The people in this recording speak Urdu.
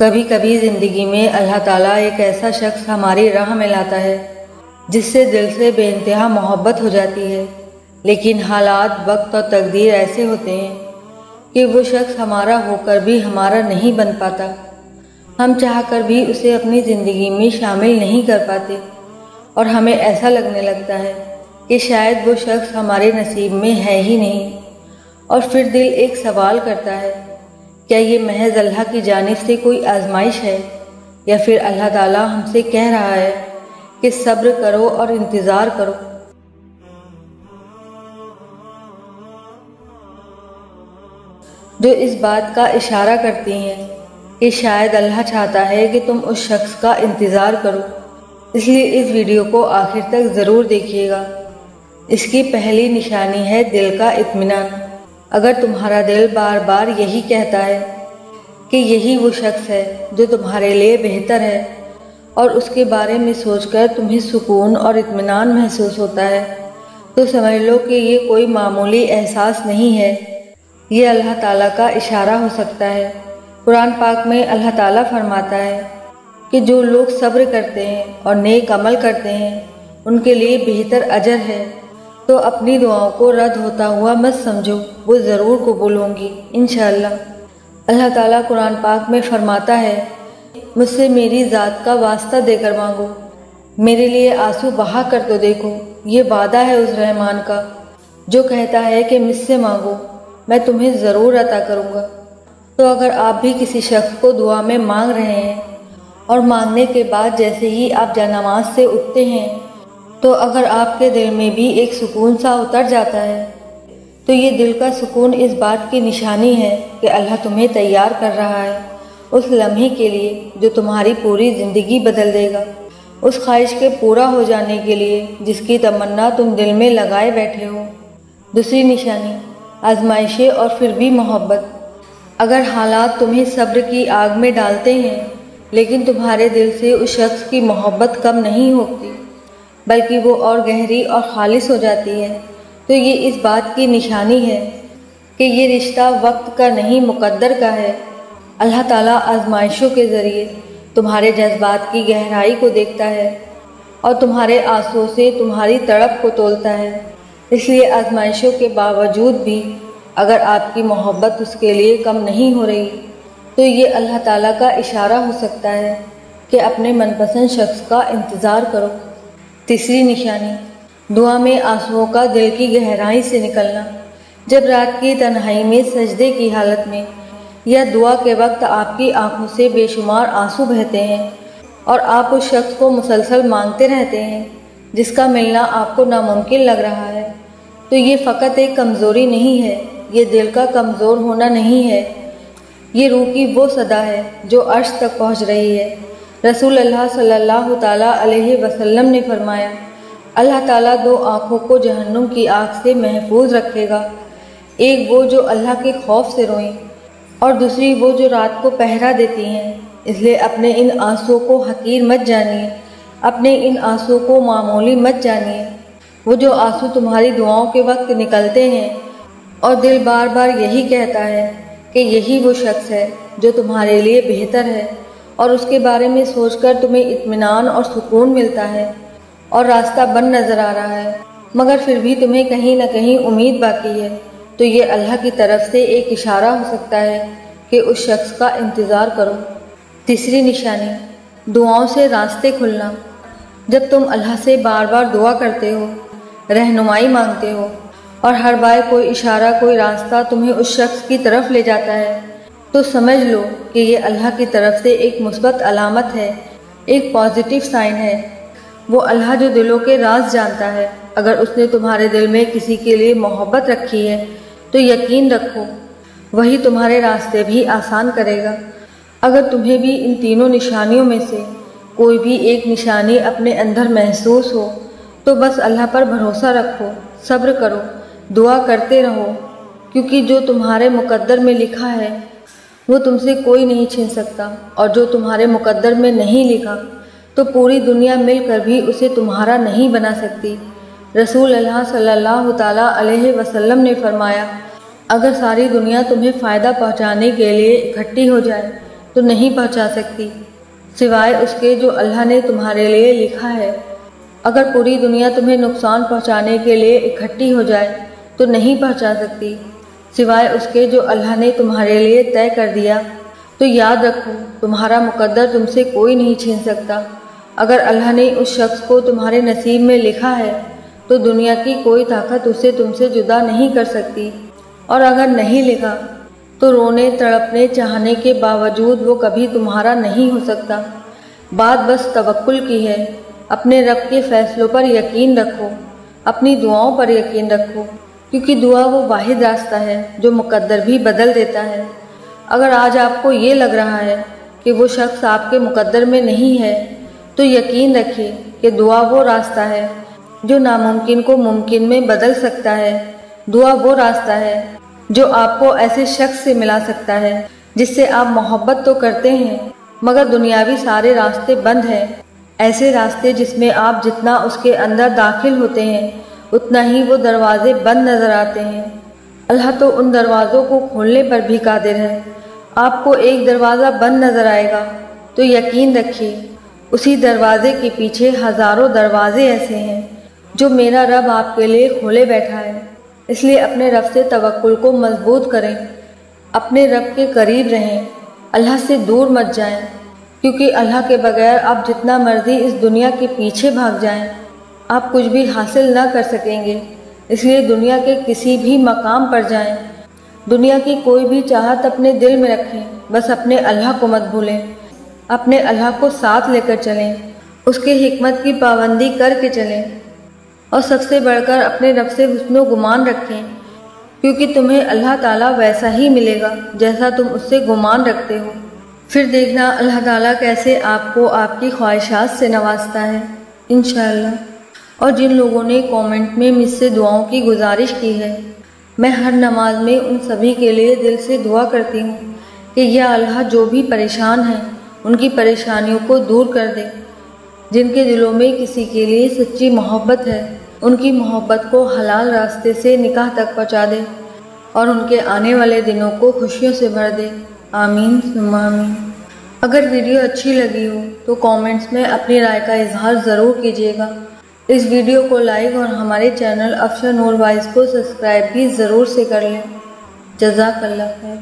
کبھی کبھی زندگی میں اللہ تعالیٰ ایک ایسا شخص ہماری راہ میں لاتا ہے جس سے دل سے بے انتہا محبت ہو جاتی ہے، لیکن حالات، وقت اور تقدیر ایسے ہوتے ہیں کہ وہ شخص ہمارا ہو کر بھی ہمارا نہیں بن پاتا۔ ہم چاہ کر بھی اسے اپنی زندگی میں شامل نہیں کر پاتے اور ہمیں ایسا لگنے لگتا ہے کہ شاید وہ شخص ہمارے نصیب میں ہے ہی نہیں، اور پھر دل ایک سوال کرتا ہے، کیا یہ محض اللہ کی جانب سے کوئی آزمائش ہے، یا پھر اللہ تعالیٰ ہم سے کہہ رہا ہے کہ صبر کرو اور انتظار کرو۔ جو اس بات کا اشارہ کرتی ہیں کہ شاید اللہ چاہتا ہے کہ تم اس شخص کا انتظار کرو۔ اس لیے اس ویڈیو کو آخر تک ضرور دیکھیے گا۔ اس کی پہلی نشانی ہے دل کا اطمینان۔ اگر تمہارا دل بار بار یہی کہتا ہے کہ یہی وہ شخص ہے جو تمہارے لیے بہتر ہے، اور اس کے بارے میں سوچ کر تمہیں سکون اور اطمینان محسوس ہوتا ہے، تو سمجھ لو کہ یہ کوئی معمولی احساس نہیں ہے، یہ اللہ تعالیٰ کا اشارہ ہو سکتا ہے۔ قرآن پاک میں اللہ تعالیٰ فرماتا ہے کہ جو لوگ صبر کرتے ہیں اور نیک عمل کرتے ہیں ان کے لیے بہتر اجر ہے۔ تو اپنی دعاؤں کو رد ہوتا ہوا مت سمجھو، وہ ضرور قبول ہوں گی انشاءاللہ۔ اللہ تعالیٰ قرآن پاک میں فرماتا ہے، مجھ سے میری ذات کا واسطہ دے کر مانگو، میرے لیے آنسو بہا کر تو دیکھو۔ یہ وعدہ ہے اس رحمان کا جو کہتا ہے کہ مجھ سے مانگو، میں تمہیں ضرور عطا کروں گا۔ تو اگر آپ بھی کسی شخص کو دعا میں مانگ رہے ہیں اور مانگنے کے بعد جیسے ہی آپ جانماز سے اٹھتے ہیں تو اگر آپ کے دل میں بھی ایک سکون سا اتر جاتا ہے، تو یہ دل کا سکون اس بات کی نشانی ہے کہ اللہ تمہیں تیار کر رہا ہے اس لمحے کے لیے جو تمہاری پوری زندگی بدل دے گا، اس خواہش کے پورا ہو جانے کے لیے جس کی تمنا تم دل میں لگائے بیٹھے ہو۔ دوسری نشانی، آزمائشیں اور پھر بھی محبت۔ اگر حالات تمہیں صبر کی آگ میں ڈالتے ہیں لیکن تمہارے دل سے اس شخص کی محبت کم نہیں ہوتی بلکہ وہ اور گہری اور خالص ہو جاتی ہے، تو یہ اس بات کی نشانی ہے کہ یہ رشتہ وقت کا نہیں مقدر کا ہے۔ اللہ تعالیٰ آزمائشوں کے ذریعے تمہارے جذبات کی گہرائی کو دیکھتا ہے اور تمہارے آنسوؤں سے تمہاری تڑپ کو تولتا ہے۔ اس لیے آزمائشوں کے باوجود بھی اگر آپ کی محبت اس کے لیے کم نہیں ہو رہی تو یہ اللہ تعالیٰ کا اشارہ ہو سکتا ہے کہ اپنے من پسند شخص کا انتظار کرو۔ تیسری نشانی، دعا میں آنسوؤں کا دل کی گہرائی سے نکلنا۔ جب رات کی تنہائی میں سجدے کی حالت میں یا دعا کے وقت آپ کی آنکھوں سے بے شمار آنسو بہتے ہیں اور آپ اس شخص کو مسلسل مانگتے رہتے ہیں جس کا ملنا آپ کو ناممکن لگ رہا ہے، تو یہ فقط ایک کمزوری نہیں ہے، یہ دل کا کمزور ہونا نہیں ہے، یہ روح کی وہ صدا ہے جو عرش تک پہنچ رہی ہے۔ رسول اللہ صلی اللہ تعالیٰ علیہ وسلم نے فرمایا، اللہ تعالیٰ دو آنکھوں کو جہنم کی آگ سے محفوظ رکھے گا، ایک وہ جو اللہ کے خوف سے روئیں اور دوسری وہ جو رات کو پہرا دیتی ہیں۔ اس لیے اپنے ان آنسوؤں کو حقیر مت جانیے، اپنے ان آنسوؤں کو معمولی مت جانیے۔ وہ جو آنسو تمہاری دعاؤں کے وقت نکلتے ہیں اور دل بار بار یہی کہتا ہے کہ یہی وہ شخص ہے جو تمہارے لیے بہتر ہے، اور اس کے بارے میں سوچ کر تمہیں اطمینان اور سکون ملتا ہے اور راستہ بند نظر آ رہا ہے، مگر پھر بھی تمہیں کہیں نہ کہیں امید باقی ہے، تو یہ اللہ کی طرف سے ایک اشارہ ہو سکتا ہے کہ اس شخص کا انتظار کرو۔ تیسری نشانی، دعاؤں سے راستے کھلنا۔ جب تم اللہ سے بار بار دعا کرتے ہو، رہنمائی مانگتے ہو اور ہر بار کوئی اشارہ، کوئی راستہ تمہیں اس شخص کی طرف لے جاتا ہے، تو سمجھ لو کہ یہ اللہ کی طرف سے ایک مثبت علامت ہے، ایک پازیٹیو سائن ہے۔ وہ اللہ جو دلوں کے راز جانتا ہے، اگر اس نے تمہارے دل میں کسی کے لیے محبت رکھی ہے تو یقین رکھو وہی تمہارے راستے بھی آسان کرے گا۔ اگر تمہیں بھی ان تینوں نشانیوں میں سے کوئی بھی ایک نشانی اپنے اندر محسوس ہو تو بس اللہ پر بھروسہ رکھو، صبر کرو، دعا کرتے رہو، کیونکہ جو تمہارے مقدر میں لکھا ہے وہ تم سے کوئی نہیں چھین سکتا، اور جو تمہارے مقدر میں نہیں لکھا تو پوری دنیا مل کر بھی اسے تمہارا نہیں بنا سکتی۔ رسول اللہ صلی اللہ تعالیٰ علیہ وسلم نے فرمایا، اگر ساری دنیا تمہیں فائدہ پہنچانے کے لیے اکٹھی ہو جائے تو نہیں پہنچا سکتی سوائے اس کے جو اللہ نے تمہارے لیے لکھا ہے۔ اگر پوری دنیا تمہیں نقصان پہنچانے کے لیے اکٹھی ہو جائے تو نہیں پہنچا سکتی سوائے اس کے جو اللہ نے تمہارے لیے طے کر دیا۔ تو یاد رکھو تمہارا مقدر تم سے کوئی نہیں چھین سکتا۔ اگر اللہ نے اس شخص کو تمہارے نصیب میں لکھا ہے تو دنیا کی کوئی طاقت اسے تم سے جدا نہیں کر سکتی، اور اگر نہیں لکھا تو رونے تڑپنے چاہنے کے باوجود وہ کبھی تمہارا نہیں ہو سکتا۔ بات بس توکل کی ہے۔ اپنے رب کے فیصلوں پر یقین رکھو، اپنی دعاؤں پر یقین رکھو، کیونکہ دعا وہ واحد راستہ ہے جو مقدر بھی بدل دیتا ہے۔ اگر آج آپ کو یہ لگ رہا ہے کہ وہ شخص آپ کے مقدر میں نہیں ہے تو یقین رکھیے کہ دعا وہ راستہ ہے جو ناممکن کو ممکن میں بدل سکتا ہے۔ دعا وہ راستہ ہے جو آپ کو ایسے شخص سے ملا سکتا ہے جس سے آپ محبت تو کرتے ہیں مگر دنیاوی سارے راستے بند ہیں، ایسے راستے جس میں آپ جتنا اس کے اندر داخل ہوتے ہیں اتنا ہی وہ دروازے بند نظر آتے ہیں۔ اللہ تو ان دروازوں کو کھولنے پر بھی قادر ہے۔ آپ کو ایک دروازہ بند نظر آئے گا تو یقین رکھیے اسی دروازے کے پیچھے ہزاروں دروازے ایسے ہیں جو میرا رب آپ کے لیے کھولے بیٹھا ہے۔ اس لیے اپنے رب سے توکل کو مضبوط کریں، اپنے رب کے قریب رہیں، اللہ سے دور مت جائیں، کیونکہ اللہ کے بغیر آپ جتنا مرضی اس دنیا کے پیچھے بھاگ جائیں آپ کچھ بھی حاصل نہ کر سکیں گے۔ اس لیے دنیا کے کسی بھی مقام پر جائیں، دنیا کی کوئی بھی چاہت اپنے دل میں رکھیں، بس اپنے اللہ کو مت بھولیں، اپنے اللہ کو ساتھ لے کر چلیں، اس کے حکمت کی پابندی کر کے چلیں، اور سب سے بڑھ کر اپنے رب سے حسن و گمان رکھیں، کیونکہ تمہیں اللہ تعالیٰ ویسا ہی ملے گا جیسا تم اس سے گمان رکھتے ہو۔ پھر دیکھنا اللہ تعالیٰ کیسے آپ کو آپ کی خواہشات سے نوازتا ہے انشاءاللہ۔ اور جن لوگوں نے کامنٹ میں مجھ سے دعاؤں کی گزارش کی ہے، میں ہر نماز میں ان سبھی کے لیے دل سے دعا کرتی ہوں کہ یا اللہ جو بھی پریشان ہیں ان کی پریشانیوں کو دور کر دے، جن کے دلوں میں کسی کے لیے سچی محبت ہے ان کی محبت کو حلال راستے سے نکاح تک پہنچا دے اور ان کے آنے والے دنوں کو خوشیوں سے بھر دے، آمین ثم آمین۔ اگر ویڈیو اچھی لگی ہو تو کامنٹس میں اپنی رائے کا اظہار ضرور کیجیے گا۔ اس ویڈیو کو لائک اور ہمارے چینل افشا نور وائز کو سبسکرائب بھی ضرور سے کر لیں۔ جزاک اللہ خیر۔